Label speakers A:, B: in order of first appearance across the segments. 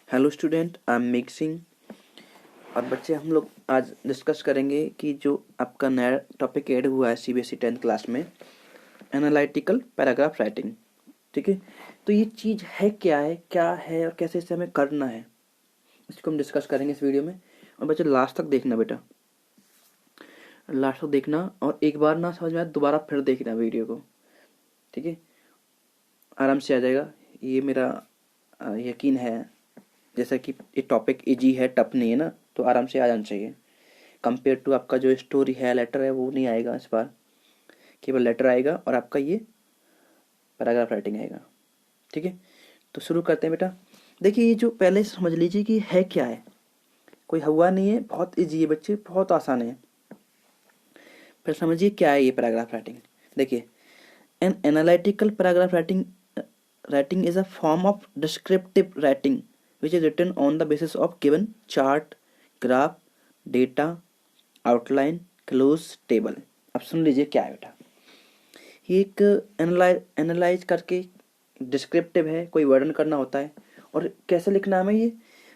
A: Hello student, I am mixing. और बच्चे, हम लोग आज डिस्कस करेंगे कि जो आपका नया टॉपिक ऐड हुआ है सीबीएसई 10th क्लास में, एनालिटिकल पैराग्राफ राइटिंग। ठीक है, तो ये चीज़ है क्या है और कैसे इसे हमें करना है, इसको हम डिस्कस करेंगे इस वीडियो में। और बच्चे लास्ट तक देखना बेटा, लास्ट तक देखना, और एक बार ना समझ में आए दोबारा फिर देखना वीडियो को। ठीक है, आराम से आ जाएगा, ये मेरा यकीन है। जैसा कि ये टॉपिक इजी है, टफ नहीं है ना, तो आराम से आ जाना चाहिए। कंपेयर टू आपका जो स्टोरी है, लेटर है, वो नहीं आएगा इस बार, केवल लेटर आएगा और आपका ये पैराग्राफ राइटिंग आएगा। ठीक है, तो शुरू करते हैं बेटा। देखिए, ये जो पहले समझ लीजिए कि है क्या है, कोई हुआ नहीं है, बहुत इजी है बच्चे, बहुत आसान है। फिर समझिए क्या है ये पैराग्राफ राइटिंग। देखिए, an analytical paragraph writing is a form of descriptive writing which is written on the basis of given chart, graph, data, outline, close, table. अब सुन लीजिए क्या है बेटा। ये एक एनालाइज करके डिस्क्रिप्टिव है, कोई वर्णन करना होता है। और कैसे लिखना है हमें, ये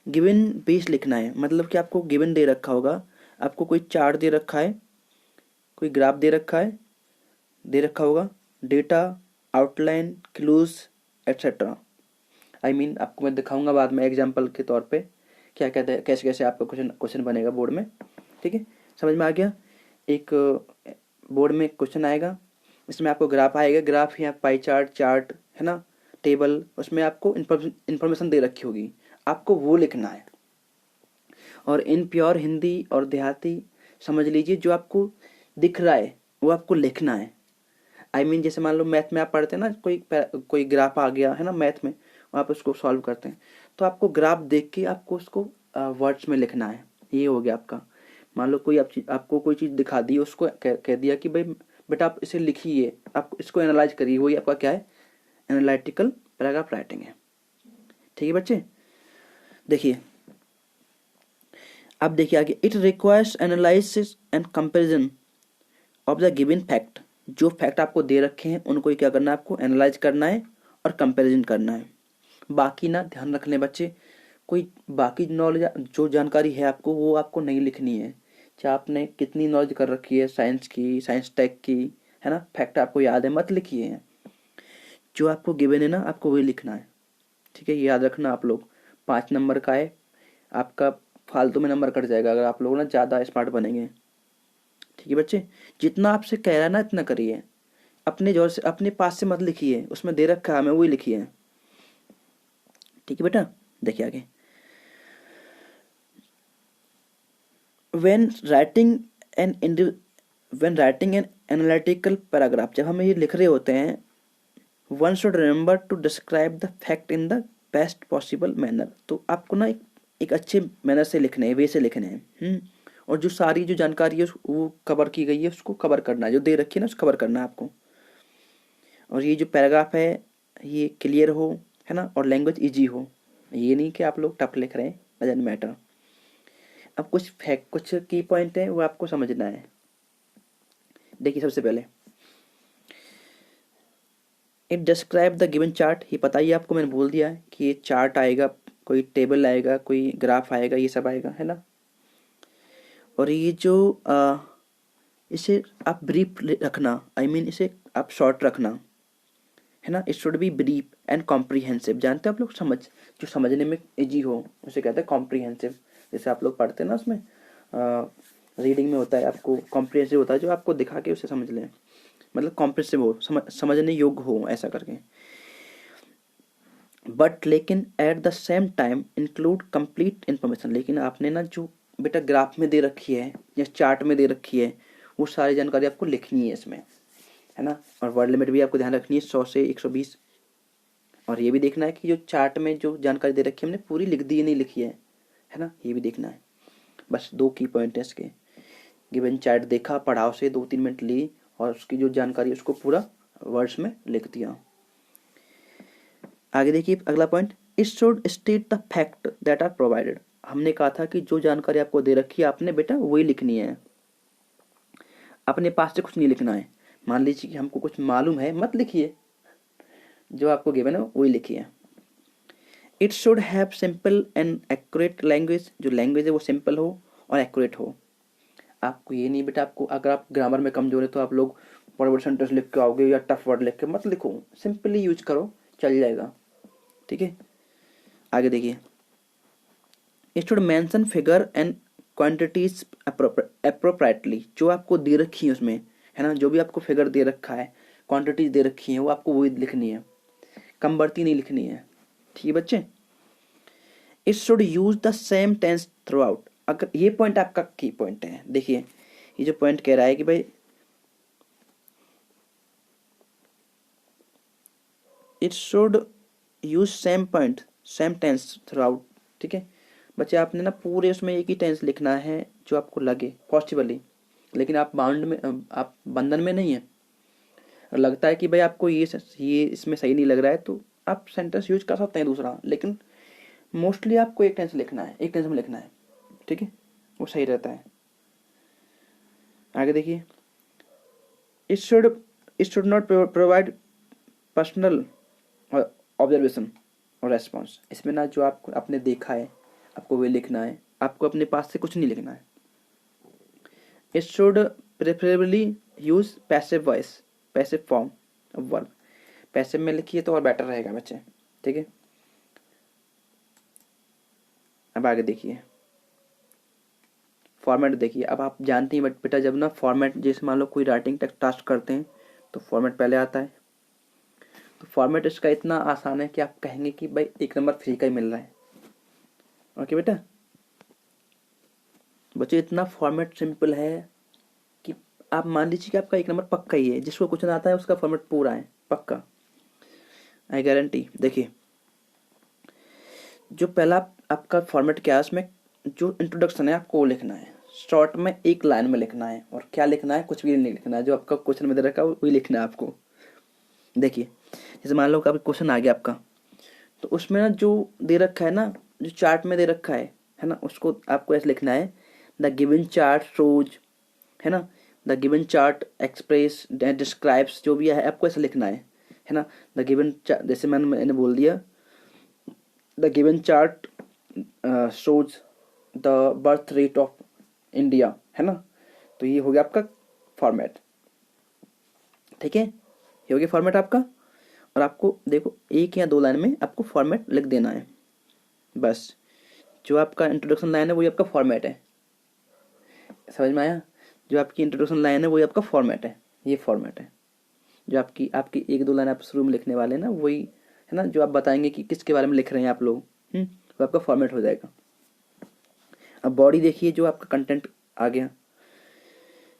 A: गिवन बेस लिखना है। मतलब कि आपको गिवन दे रखा होगा, आपको कोई चार्ट दे रखा है, कोई ग्राफ दे रखा है, दे रखा होगा, डेटा, आउटलाइन, क्लूज, एट्सेट्रा। आपको मैं दिखाऊंगा बाद में एग्जाम्पल के तौर पे क्या कहते हैं, कैसे कैसे आपका क्वेश्चन बनेगा बोर्ड में। ठीक है, समझ में आ गया। एक बोर्ड में क्वेश्चन आएगा, इसमें आपको ग्राफ आएगा, ग्राफ या पाई चार्ट, चार्ट है ना, टेबल, उसमें आपको इन्फॉर्मेशन दे रखी होगी, आपको वो लिखना है। और इन प्योर हिंदी और देहाती समझ लीजिए, जो आपको दिख रहा है वो आपको लिखना है। जैसे मान लो मैथ में आप पढ़ते हैं ना, कोई ग्राफ आ गया है ना मैथ में, आप उसको सॉल्व करते हैं, तो आपको ग्राफ देख के आपको उसको वर्ड्स में लिखना है। ये हो गया आपका। मान लो आपको कोई चीज़ दिखा दी, उसको कह दिया कि भाई बेटा आप इसे लिखिए, आप इसको एनालाइज करिए, वही आपका क्या है, एनालिटिकल पैराग्राफ राइटिंग है। ठीक है बच्चे, देखिए अब देखिए आगे। It requires analysis and comparison of the given fact. जो फैक्ट आपको दे रखे हैं उनको क्या करना है, आपको एनालाइज करना है और कंपैरिजन करना है। बाकी ना ध्यान रख लें बच्चे, कोई बाकी नॉलेज जो जानकारी है आपको, वो आपको नहीं लिखनी है। चाहे आपने कितनी नॉलेज कर रखी है, साइंस की, साइंस टेक की, है ना, फैक्ट आपको याद है, मत लिखिए। जो आपको गिवन है ना, आपको वही लिखना है। ठीक है, याद रखना आप लोग। 5 नंबर का है आपका, फालतू में नंबर कट जाएगा अगर आप लोग ना ज़्यादा स्मार्ट बनेंगे। ठीक है बच्चे, जितना आपसे कह रहा है ना इतना करिए, अपने जोर से, अपने पास से मत लिखिए, उसमें दे रखा है हमें वही लिखिए। ठीक है बेटा, देखिए आगे। when writing an when writing an analytical paragraph, जब हम ये लिख रहे होते हैं, one should remember to describe the fact in the best possible manner। तो आपको ना एक अच्छे मैनर से लिखने हैं, वे से लिखने हैं। और जो सारी जो जानकारी है वो कवर की गई है, उसको कवर करना है, जो दे रखी है ना उसको कवर करना है आपको। और ये जो पैराग्राफ है ये क्लियर हो, है ना, और लैंग्वेज इजी हो। ये नहीं कि आप लोग टफ लिख रहे हैं, डजंट मैटर। अब कुछ की पॉइंट है वो आपको समझना है। देखिए सबसे पहले, it describe the given chart. ये पता ही आपको, मैंने बोल दिया है कि ये चार्ट आएगा, कोई टेबल आएगा, कोई ग्राफ आएगा, ये सब आएगा, है ना। और ये जो इसे आप ब्रीफ रखना, इसे आप शॉर्ट रखना, है ना। It should be brief and comprehensive. जानते हैं आप लोग, जो समझने में इजी हो उसे कहते हैं कॉम्प्रीहेंसिव। जैसे आप लोग पढ़ते हैं ना, उसमें रीडिंग में होता है, आपको कॉम्प्रीहेंसिव होता है, जो आपको दिखा के उसे समझ लें, मतलब कॉम्प्रेसिव हो, समझने योग्य हो, ऐसा करके। बट लेकिन at the same time include complete information. लेकिन आपने ना जो बेटा ग्राफ में दे रखी है या चार्ट में दे रखी है, वो सारी जानकारी आपको लिखनी है इसमें, है ना। और वर्ड लिमिट भी आपको ध्यान रखनी है, 100 से 120। और ये भी देखना है कि जो चार्ट में जो जानकारी दे रखी है हमने पूरी लिख दी है, नहीं लिखी है ना, ये भी देखना है। बस 2 की पॉइंट है इसके। गिवन चार्ट देखा, पढ़ाओ से 2-3 मिनट ली, और उसकी जो जानकारी उसको पूरा वर्ड्स में लिख दिया। आगे देखिए अगला point, it should state the fact that are provided. हमने कहा था कि जो जानकारी आपको दे रखी है आपने बेटा वही लिखनी है, अपने पास से कुछ नहीं लिखना है। मान लीजिए कि हमको कुछ मालूम है, मत लिखिए, जो आपको गिवन है वही लिखिए। It should have simple and accurate language, जो लैंग्वेज है वो सिंपल हो और एक्यूरेट हो। आपको ये नहीं बेटा, आपको अगर आप ग्रामर में कमजोर है तो आप लोग बड़े बड़े सेंटेंस लिख के आओगे या टफ वर्ड लिख के मत लिखो, सिंपली यूज करो, चल जाएगा। ठीक है, आगे देखिए। It should mention figure and quantities appropriately, जो आपको दे रखी है उसमें, है ना, जो भी आपको फिगर दे रखा है, क्वांटिटीज दे रखी है, वो आपको वही लिखनी है, कम बढ़ती नहीं लिखनी है। ठीक है बच्चे। It should use the same tense throughout, अगर ये पॉइंट आपका की पॉइंट है। देखिए ये जो पॉइंट कह रहा है कि भाई it should use same point same tense throughout. ठीक है बच्चे, आपने ना पूरे उसमें एक ही टेंस लिखना है जो आपको लगे पॉसिबली, लेकिन आप बाउंड में, आप बंधन में नहीं है। और लगता है कि भाई आपको ये इसमें सही नहीं लग रहा है तो आप सेंटेंस यूज कर सकते हैं दूसरा, लेकिन मोस्टली आपको एक टेंस लिखना है, एक टेंस में लिखना है। ठीक है, वो सही रहता है। आगे देखिए। It should it should not provide personal observation और रेस्पॉन्स, इसमें ना जो आपको आपने देखा है आपको वही लिखना है, आपको अपने पास से कुछ नहीं लिखना है। It should preferably use passive voice, passive form of verb, passive में लिखिए तो और बेटर रहेगा बच्चे। ठीक है, अब आगे देखिए। फॉर्मेट देखिए, अब आप जानते हैं बट बेटा जब ना फॉर्मेट, जैसे मान लो कोई राइटिंग टास्क करते हैं तो फॉर्मेट पहले आता है, तो फॉर्मेट इसका इतना आसान है कि आप कहेंगे कि भाई 1 नंबर फ्री का ही मिल रहा है। ओके बेटा, बच्चे इतना फॉर्मेट सिंपल है कि आप मान लीजिए कि आपका 1 नंबर पक्का ही है, जिसको क्वेश्चन आता है उसका फॉर्मेट पूरा है पक्का, आई गारंटी। देखिए जो पहला आपका फॉर्मेट क्या है, उसमें जो इंट्रोडक्शन है आपको वो लिखना है, शॉर्ट में 1 लाइन में लिखना है, और क्या लिखना है, कुछ भी नहीं लिखना है, जो आपका क्वेश्चन में दे रखा है वही लिखना है आपको। देखिए जैसे मान लो कि क्वेश्चन आ गया आपका, तो उसमें ना जो दे रखा है ना, जो चार्ट में दे रखा है ना, उसको आपको ऐसे लिखना है, द गिवन चार्ट शोज, है ना, the given chart express describes, जो भी है आपको ऐसे लिखना है ना। द गिवन, जैसे मैंने बोल दिया, the given chart shows the birth rate of India, है ना, तो ये हो गया आपका फॉर्मेट। ठीक है, ये हो गया फॉर्मेट आपका, और आपको देखो 1 या 2 लाइन में आपको फॉर्मेट लिख देना है बस। जो आपका इंट्रोडक्शन लाइन है वही आपका फॉर्मेट है, समझ में आया? जो आपकी इंट्रोडक्शन लाइन है वही आपका फॉर्मेट है, ये फॉर्मेट है। जो आपकी आपकी 1-2 लाइन आप शुरू में लिखने वाले हैं ना, वही है ना, जो आप बताएंगे कि किसके बारे में लिख रहे हैं आप लोग, वो आपका फॉर्मेट हो जाएगा। अब बॉडी देखिए, जो आपका कंटेंट आ गया,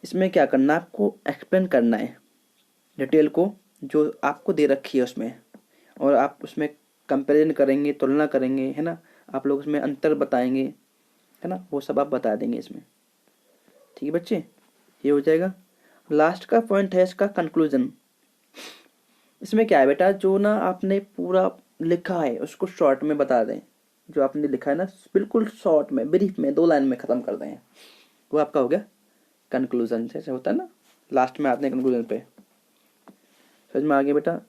A: इसमें क्या करना है, आपको एक्सप्लेन करना है डिटेल को जो आपको दे रखी है उसमें, और आप उसमें कंपैरिजन करेंगे, तुलना करेंगे, है ना, आप लोग उसमें अंतर बताएंगे, है ना, वो सब आप बता देंगे इसमें। ठीक है बच्चे, ये हो जाएगा। लास्ट का पॉइंट है इसका कंक्लूजन। इसमें क्या है बेटा, जो ना आपने पूरा लिखा है उसको शॉर्ट में बता दें, जो आपने लिखा है ना बिल्कुल शॉर्ट में, ब्रीफ में, 2 लाइन में ख़त्म कर दें, वो आपका हो गया कंक्लूजन। जैसे होता है ना, लास्ट में आते हैं कंक्लूजन पे। समझ में आ गया बेटा?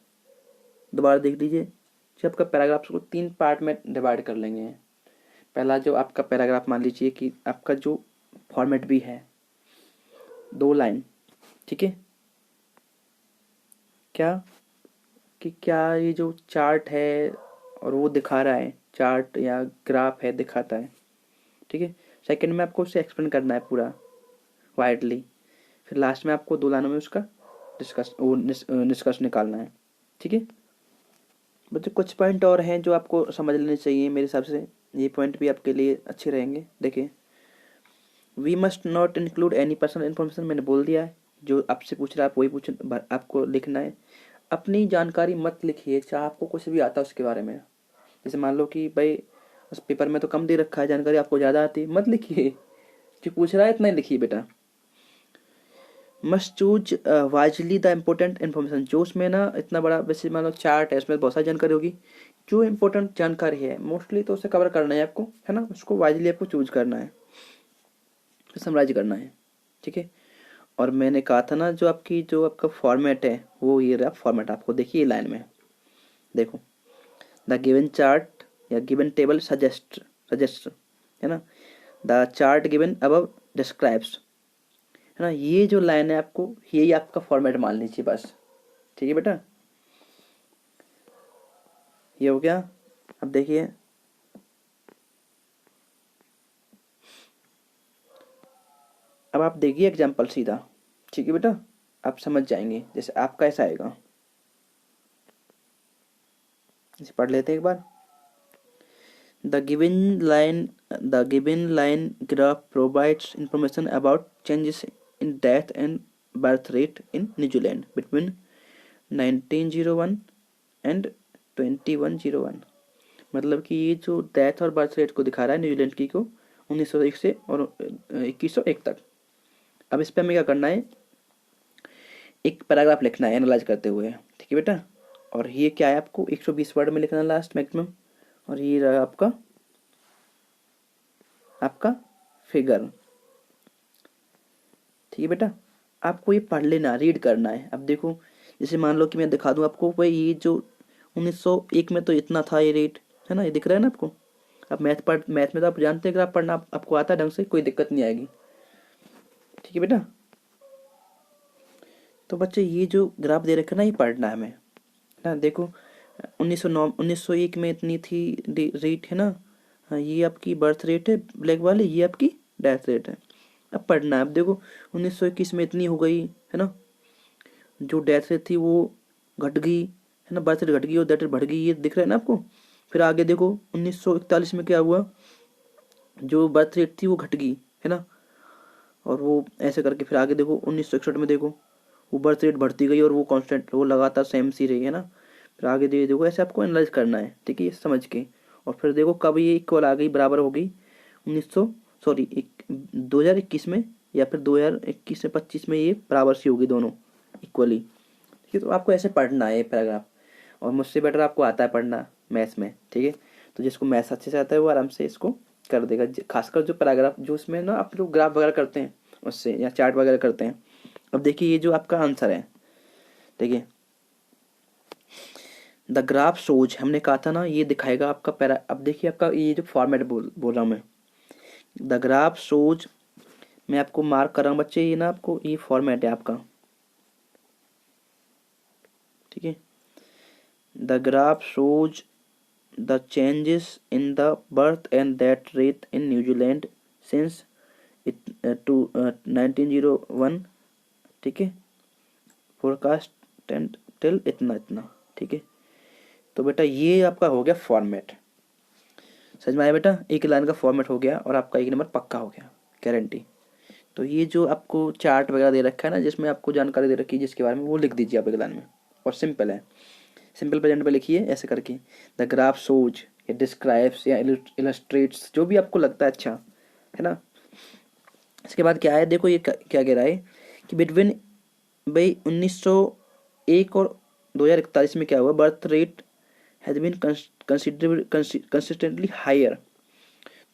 A: दोबारा देख लीजिए। जब आपका पैराग्राफ को 3 पार्ट में डिवाइड कर लेंगे। पहला जो आपका पैराग्राफ, मान लीजिए कि आपका जो फॉर्मेट भी है 2 लाइन, ठीक है, क्या कि क्या ये जो चार्ट है और वो दिखा रहा है, चार्ट या ग्राफ है दिखाता है, ठीक है। सेकंड में आपको उसे एक्सप्लेन करना है पूरा वाइडली, फिर लास्ट में आपको 2 लाइनों में उसका निष्कर्ष निकालना है। ठीक है बच्चों, कुछ पॉइंट और हैं जो आपको समझ लेने चाहिए मेरे हिसाब से, ये पॉइंट भी आपके लिए अच्छे रहेंगे। देखिए, we must not include any personal information, मैंने बोल दिया है, जो आपसे पूछ रहा है आप वही आपको लिखना है। अपनी जानकारी मत लिखिए, चाहे आपको कुछ भी आता है उसके बारे में। जैसे मान लो कि भाई उस पेपर में तो कम दे रखा है जानकारी, आपको ज़्यादा आती है, मत लिखिए, जो पूछ रहा है इतना ही लिखिए बेटा। Must choose wisely the important information, जो उसमें ना इतना बड़ा, वैसे मान लो चार्ट है, उसमें बहुत सारी जानकारी होगी, जो इम्पोर्टेंट जानकारी है मोस्टली तो उसे कवर करना है आपको, है ना, उसको वाइजली आपको चूज करना है, समराइज करना है। ठीक है, और मैंने कहा था ना जो आपका फॉर्मेट है वो ये रहा फॉर्मेट, आपको देखिए लाइन में देखो, द गिवन चार्ट या गिवन टेबल सजेस्ट, है ना, the chart given above describes, है ना। ये जो लाइन है आपको, यही आपका फॉर्मेट मान लीजिए बस, ठीक है बेटा। ये हो गया। अब देखिए, अब आप देखिए एग्जाम्पल सीधा, ठीक है बेटा, आप समझ जाएंगे। जैसे आपका ऐसा आएगा, इसे पढ़ लेते हैं एक बार। The given line graph provides information about changes in death and birth rate in New Zealand between 1901 and 2101। मतलब कि ये जो डेथ और बर्थ रेट को दिखा रहा है न्यूजीलैंड की को 1901 से और 2101 तक। अब इस पर हमें क्या करना है, एक पैराग्राफ लिखना है एनालाइज करते हुए, ठीक है बेटा। और ये क्या है, आपको 120 वर्ड में लिखना है लास्ट मैक्सिमम। और ये रहा आपका आपका फिगर, ठीक है बेटा। आपको ये पढ़ लेना, रीड करना है। अब देखो, जैसे मान लो कि मैं दिखा दूं आपको, भाई ये जो 1901 में तो इतना था ये रेट, है ना, ये दिख रहा है ना आपको। अब मैथ में तो आप जानते हैं, अगर आप पढ़ना आपको आता है ढंग से, कोई दिक्कत नहीं आएगी, ठीक है बेटा। तो बच्चे ये जो ग्राफ दे रखा है ना, ये पढ़ना है हमें, ना। देखो 1901 में इतनी थी रेट, है ना। हाँ, ये आपकी बर्थ रेट है ब्लैक वाली, ये आपकी डेथ रेट है। अब पढ़ना है। अब देखो 1921 में इतनी हो गई, है ना, जो डेथ रेट थी वो घट गई, है ना, बर्थ रेट घट गई और डेथ रेट बढ़ गई, ये दिख रहा है ना आपको। फिर आगे देखो 1941 में क्या हुआ, जो बर्थ रेट थी वो घट गई, है ना। और वो ऐसे करके फिर आगे देखो 1961 में देखो, वो बर्थ रेट बढ़ती गई और वो कांस्टेंट, वो लगातार सेम सी रही, है ना। फिर आगे देखो, ऐसे आपको एनालाइज करना है, ठीक है, ये समझ के। और फिर देखो कब ये इक्वल आ गई, बराबर हो गई 2021 में, या फिर 2021 से 25 में ये बराबर सी होगी दोनों इक्वली, ठीक है। तो आपको ऐसे पढ़ना है ये पैराग्राफ। और मुझसे बेटर आपको आता है पढ़ना मैथ्स में, ठीक है। तो जिसको मैथ्स अच्छे से आता है वो आराम से इसको कर देगा। खासकर जो पैराग्राफ, जो इसमें ना आप लोग ग्राफ वगैरह करते हैं उससे, या चार्ट वगैरह करते हैं। अब देखिए ये जो आपका आंसर है, देखिए द ग्राफ शोज, हमने कहा था ना ये दिखाएगा आपका पैरा। अब देखिए आपका ये जो फॉर्मेट बोल रहा हूँ मैं, द ग्राफ शोज, मैं आपको मार्क कर रहा हूँ बच्चे, ये ना आपको ये फॉर्मेट है आपका, ठीक है। The graph shows the changes in the birth and death rate in New Zealand since 1901, ठीक है, फोरकास्ट एंड टिल इतना इतना, ठीक है। तो बेटा ये आपका हो गया फॉर्मेट, समझ में आया बेटा। एक लाइन का फॉर्मेट हो गया और आपका एक नंबर पक्का हो गया, गारंटी। तो ये जो आपको चार्ट वगैरह दे रखा है ना, जिसमें आपको जानकारी दे रखी है जिसके बारे में, वो लिख दीजिए आप एक लाइन में। और सिंपल है, सिंपल प्रेजेंट पे लिखिए ऐसे करके, द ग्राफ शोज या डिस्क्राइब्स या इलस्ट्रेट्स, जो भी आपको लगता है अच्छा, है ना। इसके बाद क्या है, देखो ये क्या कह रहा है कि बिटवीन भाई 1901 और 2041 में क्या हुआ, birth rate has been consistently higher.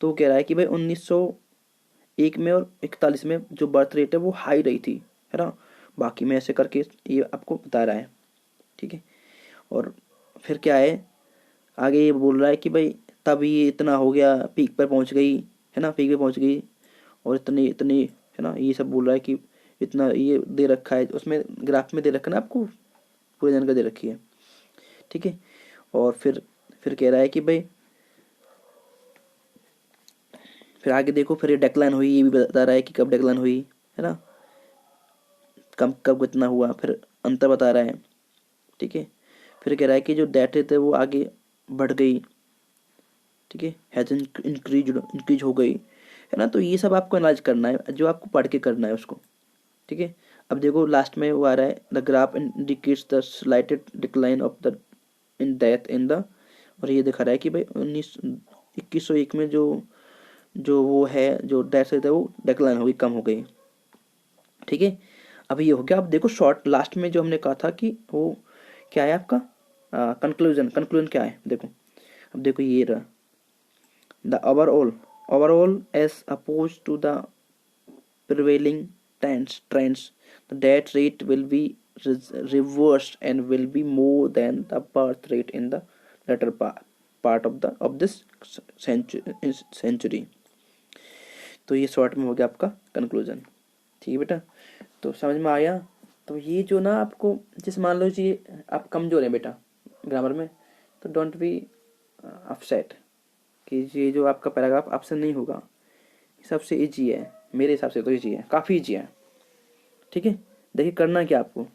A: तो वो कह रहा है कि भाई 1901 में और 41 में जो बर्थ रेट है वो हाई रही थी, है ना। बाकी में ऐसे करके ये आपको बता रहा है, ठीक है। और फिर क्या है, आगे ये बोल रहा है कि भाई तब ये इतना हो गया, पीक पर पहुंच गई, है ना, पीक पे पहुंच गई। और इतनी इतनी, है ना, ये सब बोल रहा है कि इतना ये दे रखा है उसमें, ग्राफ में दे रखा है ना आपको, पूरी जानकारी दे रखी है, ठीक है। और फिर कह रहा है कि भाई, फिर आगे देखो, फिर ये डेक्लाइन हुई, ये भी बता रहा है कि कब डेक्लाइन हुई, है ना, कब कब कितना हुआ, फिर अंतर बता रहा है, ठीक है। फिर कह रहा है कि जो डेट थे वो आगे बढ़ गई, ठीक है, हैज इंक्रीज हो गई, है ना। तो ये सब आपको एनालाइज करना है, जो आपको पढ़ के करना है उसको, ठीक है। अब देखो लास्ट में वो आ रहा है, the graph indicates the slighted decline of the in death in the, और ये दिखा रहा है कि भाई 2101 में जो जो वो है, जो डेथ रेट है वो डिक्लाइन हो गई, कम हो गई, ठीक है। अब ये हो गया। अब देखो शॉर्ट लास्ट में जो हमने कहा था कि वो क्या है आपका कंक्लूजन क्या है, देखो। अब देखो ये रहा, the overall as opposed to the prevailing trends, the death rate will be reversed and will be more than the birth rate in the latter part. Part of this century. तो ये short में हो गया आपका conclusion. ठीक है बेटा, तो समझ में आया। तो ये जो ना आपको, जैसे मान लो जी आप कमजोर हैं बेटा ग्रामर में, तो डोंट बी अपसेट कि ये जो आपका पैराग्राफ आपसे नहीं होगा। सबसे ईजी है मेरे हिसाब से, तो ईजी है, काफ़ी ईजी है। ठीक है, देखिए करना क्या आपको,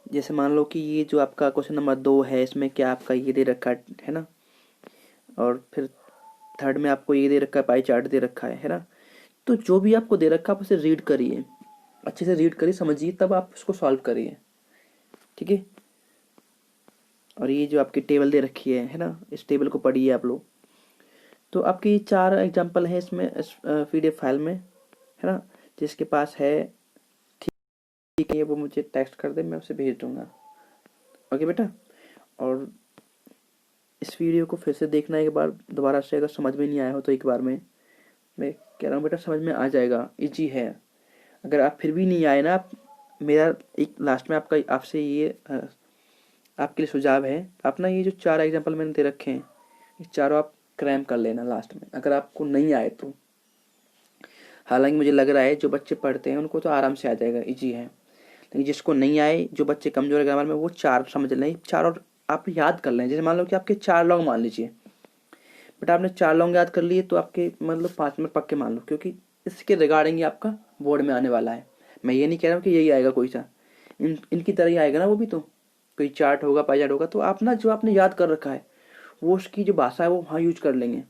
A: जैसे मान लो कि ये जो आपका क्वेश्चन नंबर 2 है, इसमें क्या आपका ये दे रखा है ना, और फिर थर्ड में आपको ये दे रखा है, पाई चार्ट दे रखा है ना। तो जो भी आपको दे रखा है आप उसे रीड करिए, अच्छे से रीड करिए, समझिए, तब आप उसको सॉल्व करिए। ठीक है, और ये जो आपकी टेबल दे रखी है ना, इस टेबल को पढ़िए आप लोग। तो आपके 4 एग्जाम्पल हैं इसमें, इस PDF फाइल में, है ना। जिसके पास है ठीक है, वो मुझे टेक्स्ट कर दे, मैं उसे भेज दूंगा। ओके बेटा, और इस वीडियो को फिर से देखना एक बार दोबारा से, अगर समझ में नहीं आया हो तो एक बार में, मैं कह रहा हूँ बेटा समझ में आ जाएगा, इजी है। अगर आप फिर भी नहीं आए ना, आप मेरा एक लास्ट में आपका आपसे ये आपके लिए सुझाव है, आप ना ये जो 4 एग्जाम्पल मैंने दे रखे हैं, ये चारों आप क्रैम कर लेना लास्ट में, अगर आपको नहीं आए तो। हालांकि मुझे लग रहा है जो बच्चे पढ़ते हैं उनको तो आराम से आ जाएगा, इजी है। लेकिन जिसको नहीं आए, जो बच्चे कमजोर है ग्रामर में, वो 4 समझ लें, 4 और आप याद कर लें। जैसे मान लो कि आपके 4 लॉन्ग मान लीजिए, बट आपने 4 लॉन्ग याद कर लिए, तो आपके मतलब 5 मिनट पक्के मान लो, क्योंकि इसके रिगार्डिंग ही आपका बोर्ड में आने वाला है। मैं ये नहीं कह रहा हूँ कि यही आएगा कोई सा, इनकी तरह ही आएगा ना वो भी, तो कोई चार्ट होगा, पाई चार्ट होगा, तो आप ना जो आपने याद कर रखा है वो उसकी जो भाषा है वो वहाँ यूज कर लेंगे।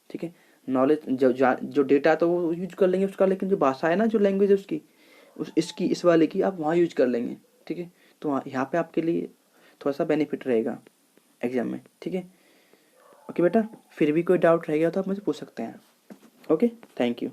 A: ठीक है, नॉलेज जो डेटा तो वो यूज कर लेंगे उसका, लेकिन जो भाषा है ना, जो लैंग्वेज है उसकी, इसकी इस वाले की आप वहाँ यूज कर लेंगे। ठीक है, तो यहाँ पे आपके लिए थोड़ा सा बेनिफिट रहेगा एग्जाम में। ठीक है, ओके बेटा, फिर भी कोई डाउट रह गया तो आप मुझे पूछ सकते हैं। Okay, thank you.